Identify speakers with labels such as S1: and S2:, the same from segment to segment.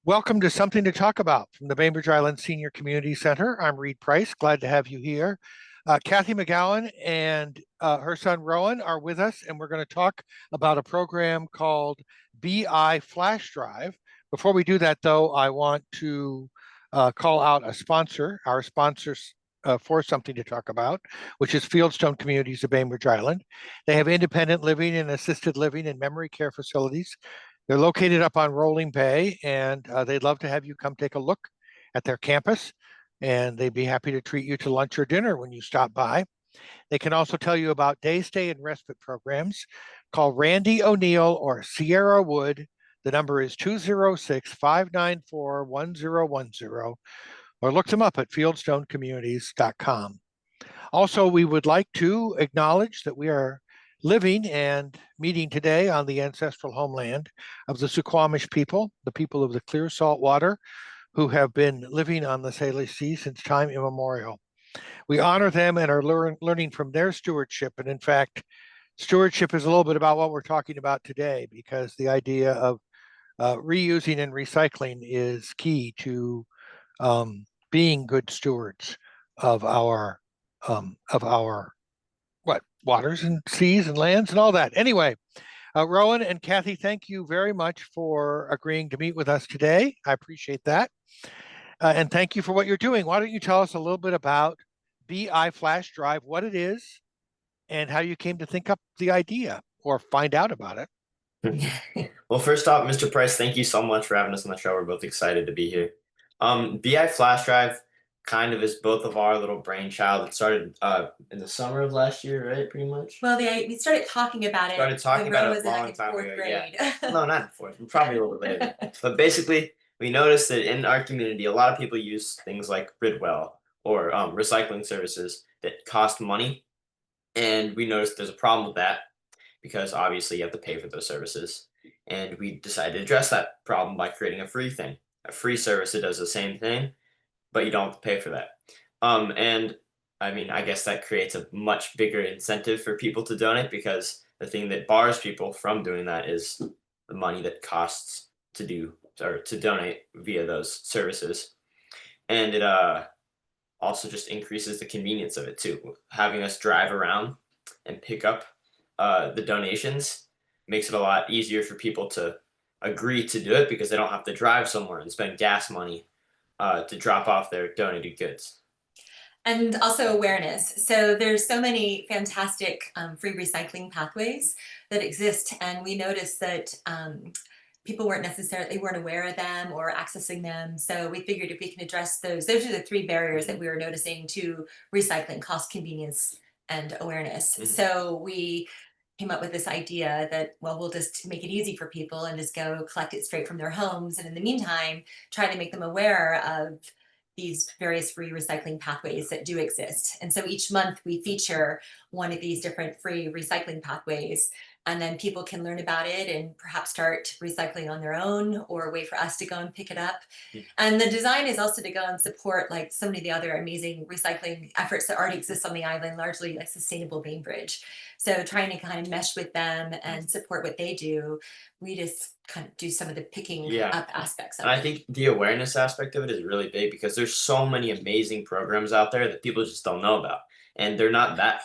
S1: Welcome to Something to Talk About from the Bainbridge Island Senior Community Center. I'm Reed Price. Glad to have you here. Kathy McGowan and her son Rowan are with us, and we're going to talk about a program called BI Flashdrive. Before we do that, though, I want to call out a sponsor, our sponsors for Something to Talk About, which is Fieldstone Communities of Bainbridge Island. They have independent living and assisted living and memory care facilities. They're located up on Rolling Bay, and they'd love to have you come take a look at their campus, and they'd be happy to treat you to lunch or dinner when you stop by. They can also tell you about day stay and respite programs. Call Randy O'Neill or Sierra Wood. The number is 206-594-1010, or look them up at fieldstonecommunities.com. Also, we would like to acknowledge that we are living and meeting today on the ancestral homeland of the Suquamish people, the people of the clear salt water, who have been living on the Salish Sea since time immemorial. We honor them and are learning from their stewardship. And in fact, stewardship is a little bit about what we're talking about today, because the idea of reusing and recycling is key to being good stewards of our waters and seas and lands and all that. Anyway, Rowan and Kathy, thank you very much for agreeing to meet with us today. I appreciate that. And thank you for what you're doing. Why don't you tell us a little bit about BI Flashdrive, what it is, and how you came to think up the idea or find out about it?
S2: Well, first off, Mr. Price, thank you so much for having us on the show. We're both excited to be here. BI Flash Drive kind of is both of our little brainchild. It started in the summer of last year, right? Pretty much.
S3: Well, we started talking about it
S2: Started talking
S3: when
S2: about
S3: Rome
S2: it
S3: was
S2: a
S3: in
S2: long
S3: like in
S2: time
S3: fourth
S2: ago. Yeah.
S3: grade.
S2: No, not in fourth. Probably a little bit later. But basically, we noticed that in our community, a lot of people use things like Bridwell or recycling services that cost money, and we noticed there's a problem with that because obviously you have to pay for those services. And we decided to address that problem by creating a free thing, a free service that does the same thing, but you don't have to pay for that. And I mean, I guess that creates a much bigger incentive for people to donate because the thing that bars people from doing that is the money that costs to do or to donate via those services. And it also just increases the convenience of it too. Having us drive around and pick up the donations makes it a lot easier for people to agree to do it because they don't have to drive somewhere and spend gas money to drop off their donated goods.
S3: And also awareness. So there's so many fantastic free recycling pathways that exist, and we noticed that people weren't aware of them or accessing them. So we figured if we can address those are the three barriers that we were noticing to recycling: cost, convenience, and awareness.
S2: Mhm.
S3: So we came up with this idea that, well, we'll just make it easy for people and just go collect it straight from their homes, and in the meantime try to make them aware of these various free recycling pathways that do exist. And so each month we feature one of these different free recycling pathways, and then people can learn about it and perhaps start recycling on their own or wait for us to go and pick it up.
S2: Mhm.
S3: And the design is also to go and support like so many of the other amazing recycling efforts that already exist on the island, largely like Sustainable Bainbridge. So trying to kind of mesh with them and support what they do, we just kind of do some of the picking
S2: Yeah.
S3: up aspects of
S2: And I
S3: it.
S2: think the awareness aspect of it is really big because there's so many amazing programs out there that people just don't know about. And they're not that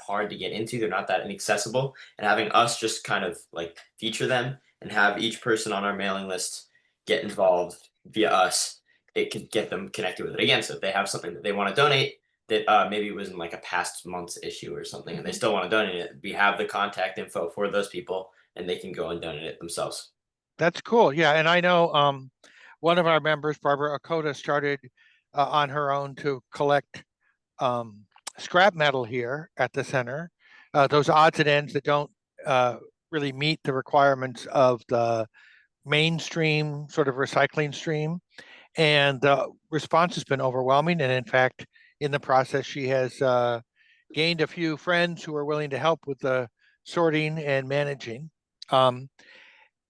S2: hard to get into. They're not that inaccessible. And having us just kind of like feature them and have each person on our mailing list get involved via us, it could get them connected with it again. So if they have something that they want to donate that maybe was in like a past month's issue or something, and they still want to donate it, we have the contact info for those people, and they can go and donate it themselves.
S1: That's cool. Yeah, and I know one of our members, Barbara Akota, started on her own to collect um, scrap metal here at the center, those odds and ends that don't uh, really meet the requirements of the mainstream sort of recycling stream. And the response has been overwhelming. And in fact, in the process, she has gained a few friends who are willing to help with the sorting and managing. Um,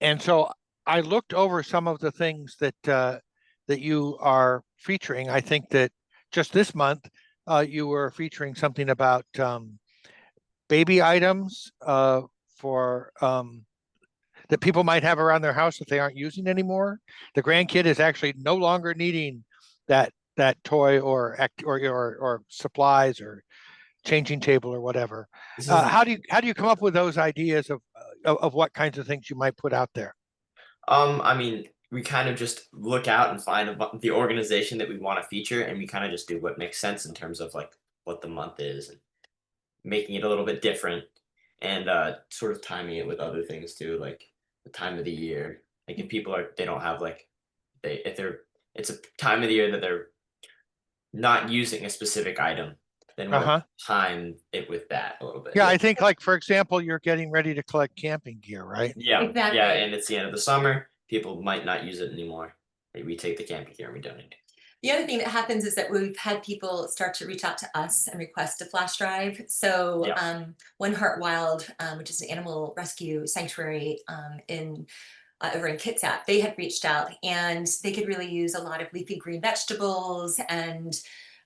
S1: and so I looked over some of the things that you are featuring. I think that just this month you were featuring something about baby items for that people might have around their house that they aren't using anymore. The grandkid is actually no longer needing that toy or supplies or changing table or whatever.
S2: This isn't-
S1: How do you come up with those ideas of what kinds of things you might put out there?
S2: I mean, we kind of just look out and find the organization that we want to feature, and we kind of just do what makes sense in terms of like what the month is and making it a little bit different, and sort of timing it with other things too, like the time of the year. Like if people they don't have like if they're it's a time of the year that they're not using a specific item, then we'll
S1: Uh-huh.
S2: time it with that a little bit.
S1: Yeah, I think like for example, you're getting ready to collect camping gear, right?
S2: Yeah,
S3: Exactly.
S2: yeah, and it's the end of the summer. People might not use it anymore. We take the camping gear and we donate it.
S3: The other thing that happens is that we've had people start to reach out to us and request a flash drive. So
S2: Yeah.
S3: One Heart Wild, which is an animal rescue sanctuary in over in Kitsap, they had reached out and they could really use a lot of leafy green vegetables and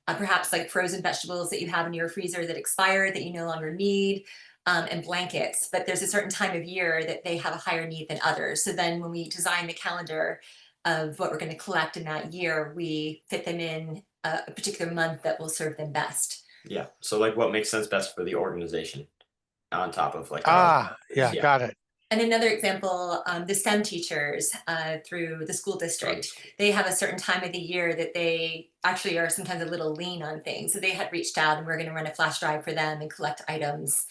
S3: perhaps like frozen vegetables that you have in your freezer that expired that you no longer need. And blankets, but there's a certain time of year that they have a higher need than others. So then when we design the calendar of what we're going to collect in that year, we fit them in a particular month that will serve them best.
S2: Yeah. So like what makes sense best for the organization on top of like
S1: Yeah,
S2: yeah.
S1: got it.
S3: And another example, the STEM teachers through the school district, they have a certain time of the year that they actually are sometimes a little lean on things. So they had reached out and we're going to run a flash drive for them and collect items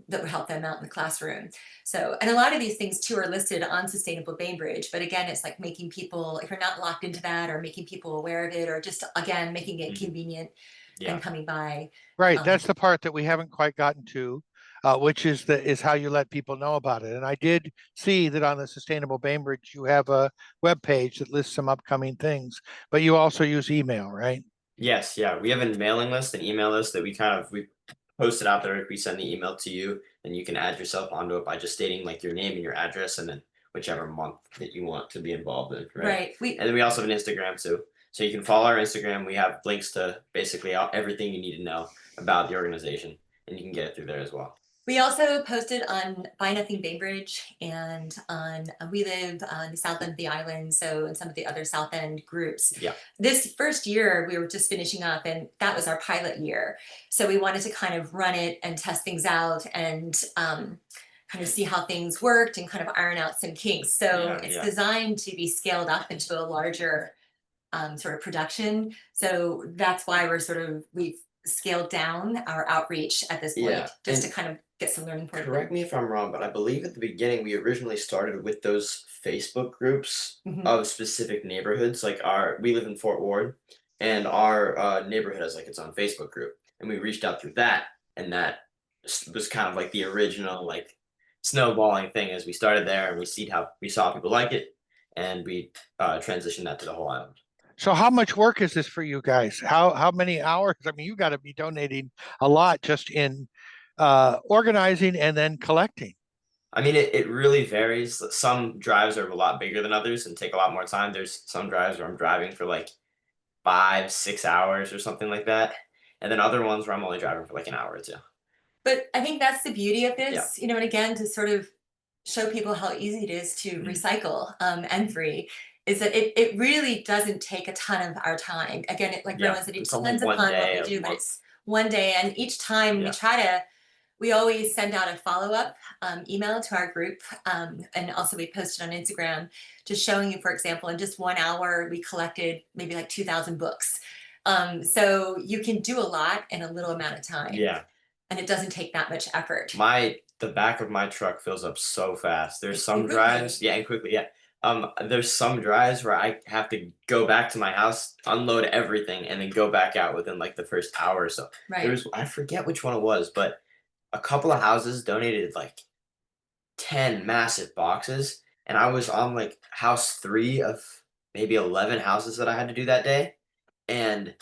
S3: that would help them out in the classroom. So, and a lot of these things too are listed on Sustainable Bainbridge, but again, it's like making people, if you're not locked into that, or making people aware of it, or just again, making it convenient
S2: Yeah.
S3: and coming by.
S1: Right, that's the part that we haven't quite gotten to, which is how you let people know about it. And I did see that on the Sustainable Bainbridge, you have a web page that lists some upcoming things, but you also use email, right?
S2: Yes, yeah. We have a mailing list, an email list that we post it out there. If we send the email to you, then you can add yourself onto it by just stating like your name and your address and then whichever month that you want to be involved in, right?
S3: Right.
S2: And then we also have an Instagram too. So you can follow our Instagram. We have links to basically everything you need to know about the organization, and you can get it through there as well.
S3: We also posted on Buy Nothing Bainbridge and on We Live on the South End of the island, so in some of the other South End groups.
S2: Yeah.
S3: This first year we were just finishing up, and that was our pilot year. So we wanted to kind of run it and test things out and kind of see how things worked and kind of iron out some kinks. So it's designed to be scaled up into a larger sort of production. So that's why we've scaled down our outreach at this point, just to kind of get some learning points.
S2: Correct me if I'm wrong, but I believe at the beginning we originally started with those Facebook groups of specific neighborhoods. Like we live in Fort Ward, and our neighborhood has like its own Facebook group, and we reached out through that, and that was kind of like the original like snowballing thing. As we started there, and we saw people like it, and we transitioned that to the whole island.
S1: So how much work is this for you guys? How many hours? I mean, you got to be donating a lot just in organizing and then collecting.
S2: I mean, it really varies. Some drives are a lot bigger than others and take a lot more time. There's some drives where I'm driving for like 5-6 hours or something like that, and then other ones where I'm only driving for like an hour or two.
S3: But I think that's the beauty of this, and again, to sort of show people how easy it is to recycle and free, is that it really doesn't take a ton of our time. Again, like Rowan said, it depends upon what we do, but it's one day, and each time we always send out a follow-up email to our group, and also we posted on Instagram, just showing you, for example, in just 1 hour, we collected maybe like 2,000 books. So you can do a lot in a little amount of time.
S2: Yeah.
S3: And it doesn't take that much effort.
S2: The back of my truck fills up so fast. There's some drives, and quickly, there's some drives where I have to go back to my house, unload everything, and then go back out within like the first hour or so.
S3: Right.
S2: I forget which one it was, but a couple of houses donated like 10 massive boxes, and I was on like house 3 of maybe 11 houses that I had to do that day, and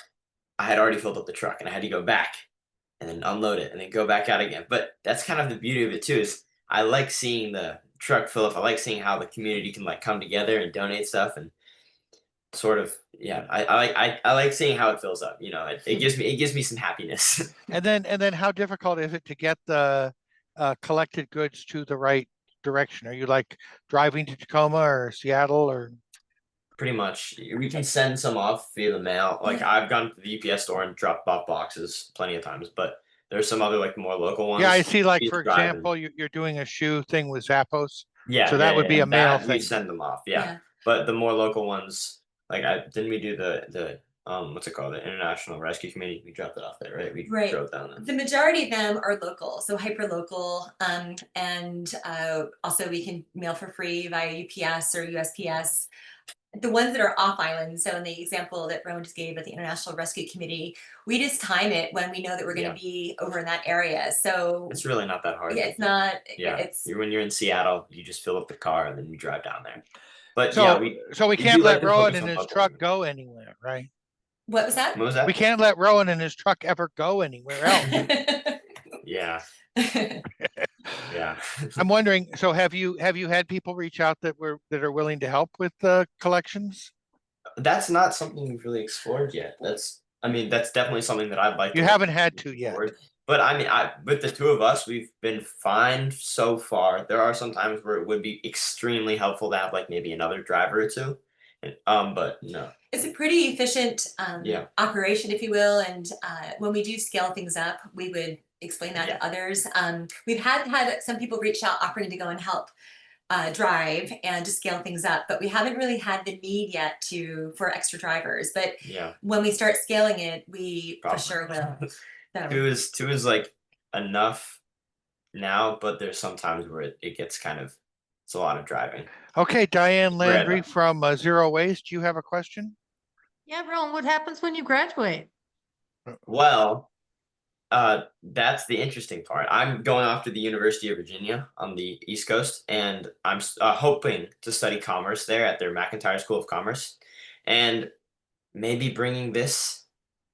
S2: I had already filled up the truck, and I had to go back and then unload it and then go back out again. But that's kind of the beauty of it too, is I like seeing the truck fill up. I like seeing how the community can like come together and donate stuff, and sort of I like seeing how it fills up. It gives me some happiness.
S1: And then how difficult is it to get the collected goods to the right direction? Are you like driving to Tacoma or Seattle or?
S2: Pretty much, we can send some off via the mail. Like I've gone to the UPS store and dropped off boxes plenty of times, but there's some other like more local ones.
S1: Yeah, I see, like,
S2: He's
S1: for
S2: driving.
S1: example, you're doing a shoe thing with Zappos.
S2: Yeah,
S1: So that would be a mail
S2: that we
S1: thing.
S2: send them off.
S3: Yeah.
S2: Yeah, but the more local ones, like didn't we do the what's it called, the International Rescue Committee? We dropped it off there, right? We
S3: Right.
S2: drove down there.
S3: The majority of them are local, so hyper local, and also we can mail for free via UPS or USPS. The ones that are off island, so in the example that Rowan just gave at the International Rescue Committee, we just time it when we know that we're going to be over in that area. So
S2: It's really not that hard.
S3: yeah, it's not.
S2: Yeah,
S3: It's
S2: when you're in Seattle, you just fill up the car and then you drive down there. But
S1: So,
S2: yeah,
S1: we
S2: do
S1: can't
S2: like
S1: let
S2: to
S1: Rowan
S2: focus
S1: in
S2: on
S1: his
S2: local
S1: truck
S2: ones.
S1: go anywhere, right?
S3: what was that?
S2: What was that?
S1: We can't let Rowan in his truck ever go anywhere else.
S2: Yeah, yeah.
S1: I'm wondering, so have you had people reach out that are willing to help with the collections?
S2: That's not something we've really explored yet. I mean, that's definitely something that I'd like
S1: You
S2: to
S1: haven't had to yet.
S2: forward. But I mean, with the two of us, we've been fine so far. There are some times where it would be extremely helpful to have like maybe another driver or two. And, but no.
S3: It's a pretty efficient
S2: Yeah.
S3: operation, if you will. And when we do scale things up, we would explain that
S2: Yeah.
S3: to others. We've had some people reach out offering to go and help drive and to scale things up, but we haven't really had the need yet for extra drivers. But
S2: Yeah.
S3: when we start scaling it, we for
S2: Probably.
S3: sure will. So,
S2: Two is like enough now, but there's some times where it gets it's a lot of driving.
S1: Okay, Diane Landry
S2: Red.
S1: from Zero Waste, you have a question?
S4: Yeah, Rowan, what happens when you graduate?
S2: Well, that's the interesting part. I'm going off to the University of Virginia on the East Coast, and I'm hoping to study commerce there at their McIntyre School of Commerce, and maybe bringing this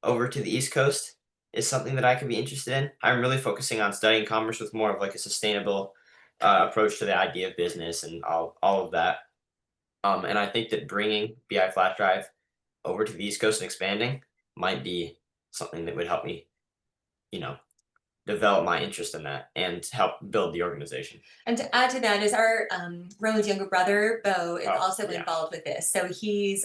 S2: over to the East Coast is something that I could be interested in. I'm really focusing on studying commerce with more of like a sustainable approach to the idea of business and all of that. And I think that bringing BI Flashdrive over to the East Coast and expanding might be something that would help me, develop my interest in that and help build the organization.
S3: and to add to that is our Rowan's younger brother, Bo, is
S2: Oh,
S3: also
S2: yeah.
S3: involved with this. So he's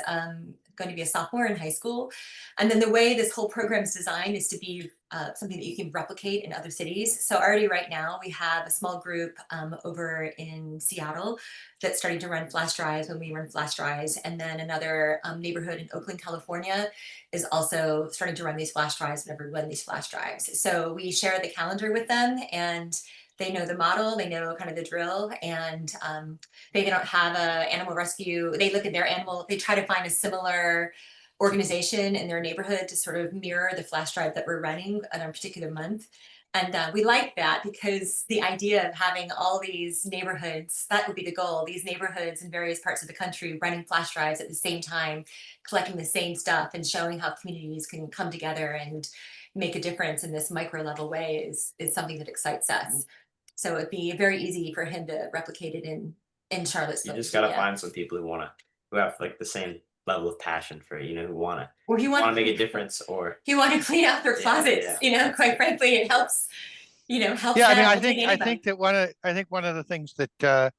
S3: going to be a sophomore in high school. And then the way this whole program is designed is to be something that you can replicate in other cities. So already right now we have a small group over in Seattle that's starting to run flash drives when we run flash drives. And then another neighborhood in Oakland, California is also starting to run these flash drives whenever we run these flash drives. So we share the calendar with them, and they know the model, they know kind of the drill, and they don't have a animal rescue. They look at their animal, they try to find a similar organization in their neighborhood to sort of mirror the flash drive that we're running on a particular month. And we like that because the idea of having all these neighborhoods, that would be the goal, these neighborhoods in various parts of the country running flash drives at the same time, collecting the same stuff and showing how communities can come together and make a difference in this micro level way is something that excites us. So it'd be very easy for him to replicate it in Charlottesville.
S2: You just gotta find some people who have like the same level of passion for it, who wanna make a difference, or
S3: you want to clean out their closets. Quite frankly, it helps. Helps.
S1: Yeah, I mean,
S3: them.
S1: I think that one of the things that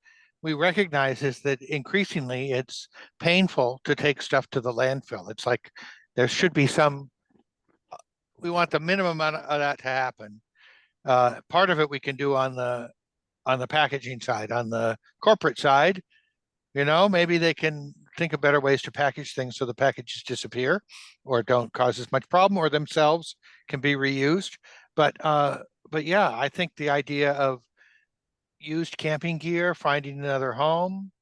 S1: we recognize is that increasingly it's painful to take stuff to the landfill. It's like there should be we want the minimum amount of that to happen. Part of it we can do on the packaging side, on the corporate side. Maybe they can think of better ways to package things so the packages disappear or don't cause as much problem, or themselves can be reused. But yeah, I think the idea of used camping gear, finding another home,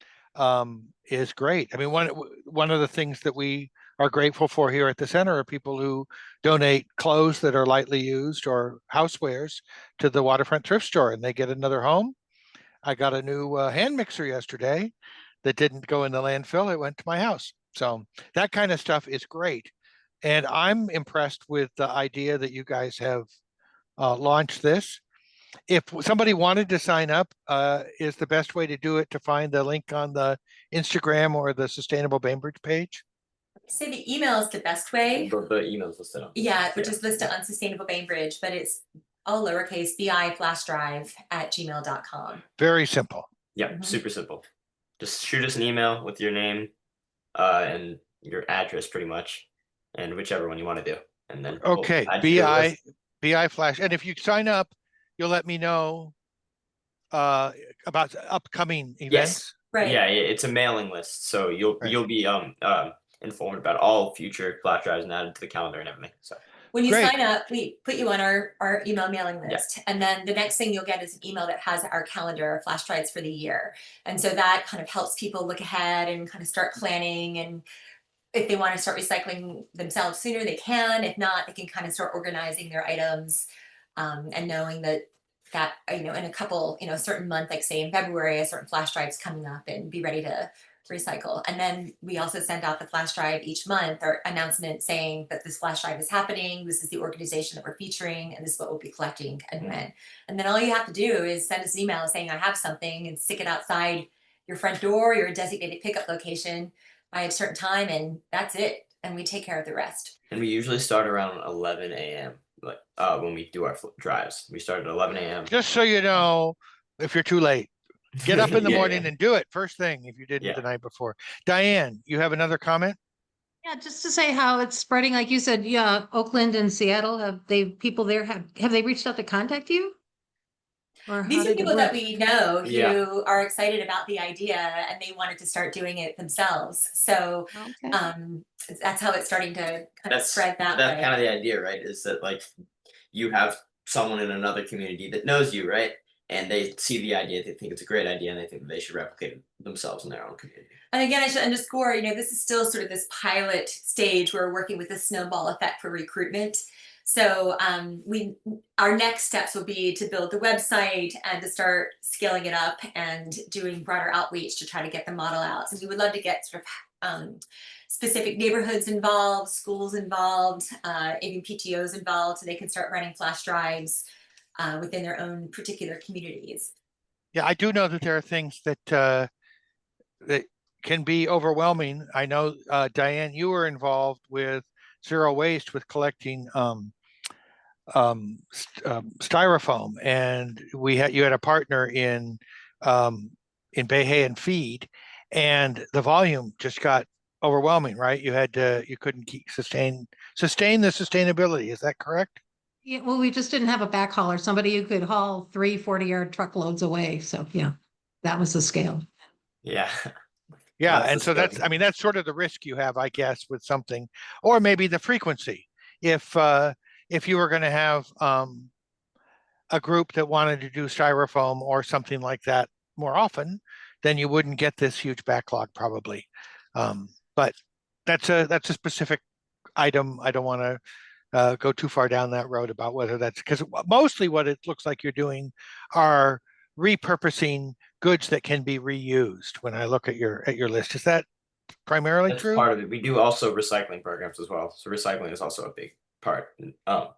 S1: is great. I mean, one of the things that we are grateful for here at the center are people who donate clothes that are lightly used or housewares to the waterfront thrift store, and they get another home. I got a new hand mixer yesterday that didn't go in the landfill. It went to my house. So that kind of stuff is great. And I'm impressed with the idea that you guys have launched this. If somebody wanted to sign up, is the best way to do it to find the link on the Instagram or the Sustainable Bainbridge page?
S3: Say the email is the best way.
S2: the email's listed on.
S3: Yeah, which is listed on Sustainable Bainbridge, but it's all lowercase BI Flashdrive @gmail.com.
S1: Very simple.
S2: Yep,
S3: Mhm.
S2: super simple. Just shoot us an email with your name, and your address pretty much, and whichever one you want to do. And then we'll
S1: Okay,
S2: add you to the list.
S1: BI Flash. And if you sign up, you'll let me know about upcoming
S2: Yes.
S1: events.
S3: Right.
S2: Yeah, it's a mailing list, so you'll
S1: Right.
S2: you'll be informed about all future flash drives and added to the calendar and everything. So
S3: When you
S1: Great.
S3: sign up, we put you on our email mailing
S2: Yeah.
S3: list. And then the next thing you'll get is an email that has our calendar, our flash drives for the year. And so that kind of helps people look ahead and kind of start planning. And if they want to start recycling themselves sooner, they can. If not, they can kind of start organizing their items, and knowing that in a couple, a certain month, like say in February, a certain flash drive's coming up, and be ready to recycle. And then we also send out the flash drive each month, or announcement saying that this flash drive is happening, this is the organization that we're featuring, and this is what we'll be collecting and when. And then all you have to do is send us an email saying I have something, and stick it outside your front door, your designated pickup location by a certain time, and that's it. And we take care of the rest.
S2: and we usually start around 11 a.m. like when we do our drives. We start at 11 a.m.
S1: Just so you know, if you're too late, get up in the
S2: Yeah,
S1: morning
S2: yeah.
S1: and do it first thing if you didn't
S2: Yeah.
S1: the night before. Diane, you have another comment?
S4: Yeah, just to say how it's spreading, like you said, yeah, Oakland and Seattle, people there have they reached out to contact you? Or how
S3: These are
S4: did it
S3: people that
S4: work?
S3: we know
S2: Yeah.
S3: who are excited about the idea, and they wanted to start doing it themselves. So
S4: Okay.
S3: that's how it's starting to kind of spread that
S2: That's
S3: way.
S2: kind of the idea, right? Is that like you have someone in another community that knows you, right? And they see the idea, they think it's a great idea, and they think they should replicate it themselves in their own community.
S3: And again, I should underscore, this is still sort of this pilot stage where we're working with the snowball effect for recruitment. So our next steps will be to build the website and to start scaling it up and doing broader outreach to try to get the model out. So we would love to get sort of specific neighborhoods involved, schools involved, even PTOs involved, so they can start running flash drives within their own particular communities.
S1: Yeah, I do know that there are things that that can be overwhelming. I know, Diane, you were involved with zero waste with collecting styrofoam, and you had a partner in Bayhay and Feed, and the volume just got overwhelming, right? You couldn't sustain the sustainability. Is that correct?
S4: Yeah, well, we just didn't have a backhauler, somebody who could haul 40-yard truckloads away. So yeah, that was the scale.
S2: Yeah.
S1: Yeah,
S2: That's
S1: and
S2: the
S1: so
S2: scale.
S1: that's sort of the risk you have, I guess, with something, or maybe the frequency. If you were going to have a group that wanted to do styrofoam or something like that more often, then you wouldn't get this huge backlog probably. But that's a specific item. I don't want to go too far down that road about whether that's, because mostly what it looks like you're doing are repurposing goods that can be reused. When I look at your list, is that primarily
S2: That's
S1: true?
S2: part of it. We do also recycling programs as well. So recycling is also a big part.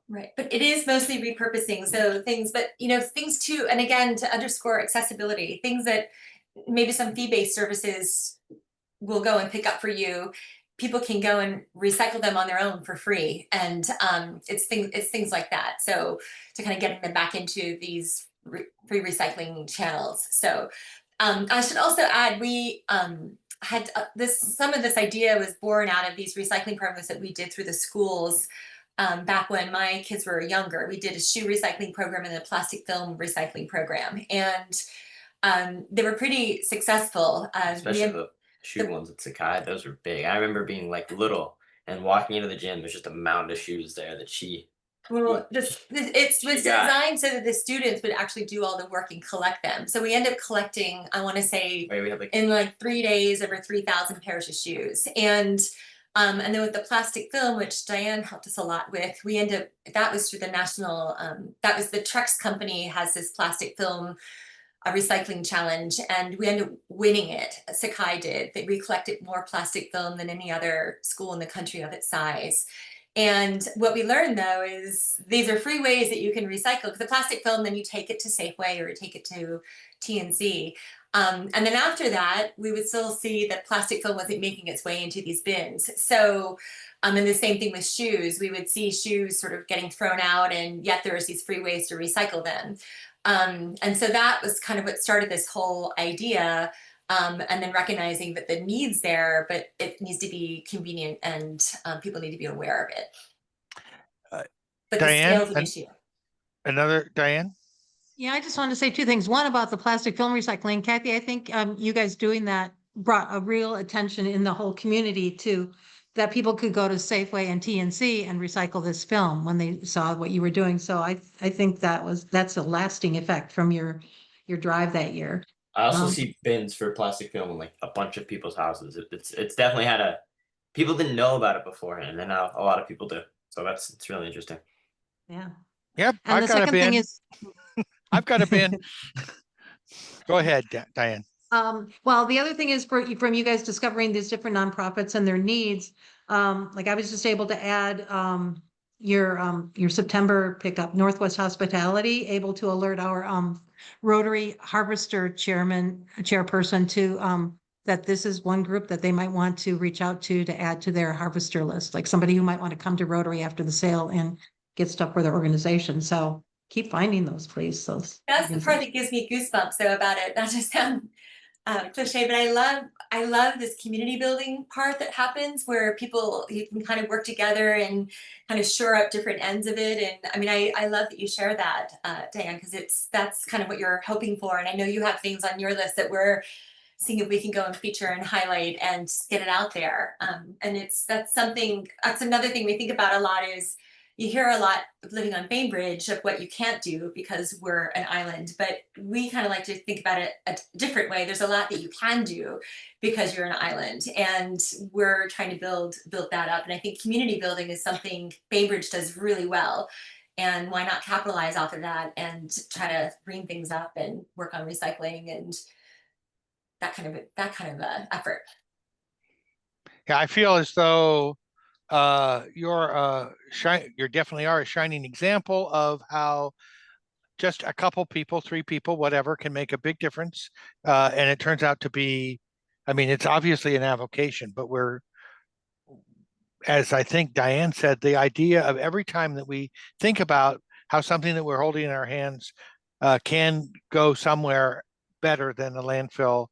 S3: Right, but it is mostly repurposing. So things, but things too, and again, to underscore accessibility, things that maybe some fee-based services will go and pick up for you. People can go and recycle them on their own for free, and it's things like that. So to kind of getting them back into these free recycling channels. So I should also add, we had some of this idea was born out of these recycling programs that we did through the schools. Back when my kids were younger, we did a shoe recycling program and a plastic film recycling program, and they were pretty successsul.
S2: Especially the shoe ones at Sakai, those were big. I remember being like little and walking into the gym. There's just a mountain of shoes there that
S3: Well, it was
S2: got.
S3: designed so that the students would actually do all the work and collect them. So we end up collecting, I want to say,
S2: Wait, we have like
S3: in like 3 days, over 3,000 pairs of shoes. And then with the plastic film, which Diane helped us a lot with, we end up, that was through the national, that was the Trex company has this plastic film recycling challenge, and we ended up winning it. Sakai did. We collected more plastic film than any other school in the country of its size. And what we learned though is these are free ways that you can recycle, because the plastic film, then you take it to Safeway or you take it to TNC. And then after that, we would still see that plastic film wasn't making its way into these bins. So, and the same thing with shoes. We would see shoes sort of getting thrown out, and yet there's these free ways to recycle them. And so that was kind of what started this whole idea. And then recognizing that the need's there, but it needs to be convenient and people need to be aware of it. But the
S1: Diane,
S3: scale's an issue.
S1: another Diane?
S4: Yeah, I just wanted to say two things. One about the plastic film recycling. Kathy, I think you guys doing that brought a real attention in the whole community to that people could go to Safeway and TNC and recycle this film when they saw what you were doing. So I think that's a lasting effect from your drive that year.
S2: I also
S4: Um,
S2: see bins for plastic film in like a bunch of people's houses. It's definitely had a people didn't know about it beforehand, and now a lot of people do. So it's really interesting.
S4: Yeah.
S1: Yep,
S4: And
S1: I've
S4: the
S1: got a
S4: second thing
S1: bin.
S4: is,
S1: I've got a bin. Go ahead, Diane.
S4: well, the other thing is from you guys discovering these different nonprofits and their needs. Like I was just able to add your September pickup, Northwest Hospitality, able to alert our Rotary Harvester chairperson to that this is one group that they might want to reach out to add to their harvester list, like somebody who might want to come to Rotary after the sale and get stuff for their organization. So keep finding those, please.
S3: That's the part that gives me goosebumps though about it. Not to sound cliche, but I love this community building part that happens where you can kind of work together and kind of shore up different ends of it. And I mean, I love that you share that, Diane, because that's kind of what you're hoping for. And I know you have things on your list that we're seeing if we can go and feature and highlight and get it out there. And that's another thing we think about a lot is you hear a lot of living on Bainbridge of what you can't do because we're an island, but we kind of like to think about it a different way. There's a lot that you can do because you're an island, and we're trying to build that up. And I think community building is something Bainbridge does really well. And why not capitalize off of that and try to bring things up and work on recycling and that kind of effort.
S1: Yeah, I feel as though you definitely are a shining example of how just a couple people, 3 people, whatever, can make a big difference. And it turns out to be, I mean, it's obviously an avocation, but as I think Diane said, the idea of every time that we think about how something that we're holding in our hands can go somewhere better than the landfill,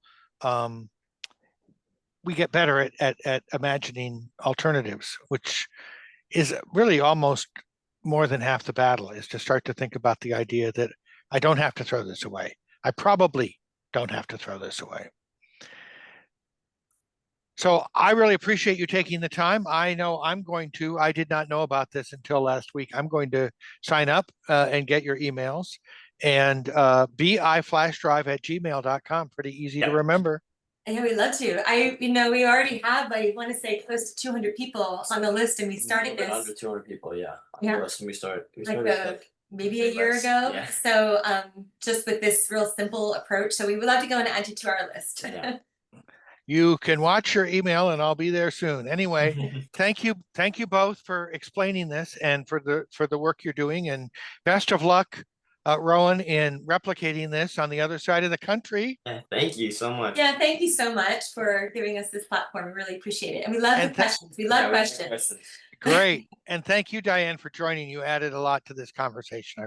S1: we get better at imagining alternatives, which is really almost more than half the battle, is to start to think about the idea that I don't have to throw this away. I probably don't have to throw this away. So I really appreciate you taking the time. I know I did not know about this until last week. I'm going to sign up and get your emails, and biflashdrive@gmail.com. Pretty easy to remember.
S3: Yeah, we'd love to. We already have, I want to say, close to 200 people on the list, and we started this
S2: Under 200 people, yeah.
S3: Yeah.
S2: Less than we started
S3: maybe a year
S2: less,
S3: ago.
S2: yeah.
S3: So just with this real simple approach. So we would love to go and add you to our list.
S2: Yeah.
S1: You can watch your email and I'll be there soon. Anyway, thank you both for explaining this and for the work you're doing, and best of luck, Rowan, in replicating this on the other side of the country.
S2: Yeah, thank you so much.
S3: Yeah, thank you so much for giving us this platform. We really appreciate it. And we love the questions. We love questions.
S1: Great. And thank you, Diane, for joining. You added a lot to this conversation.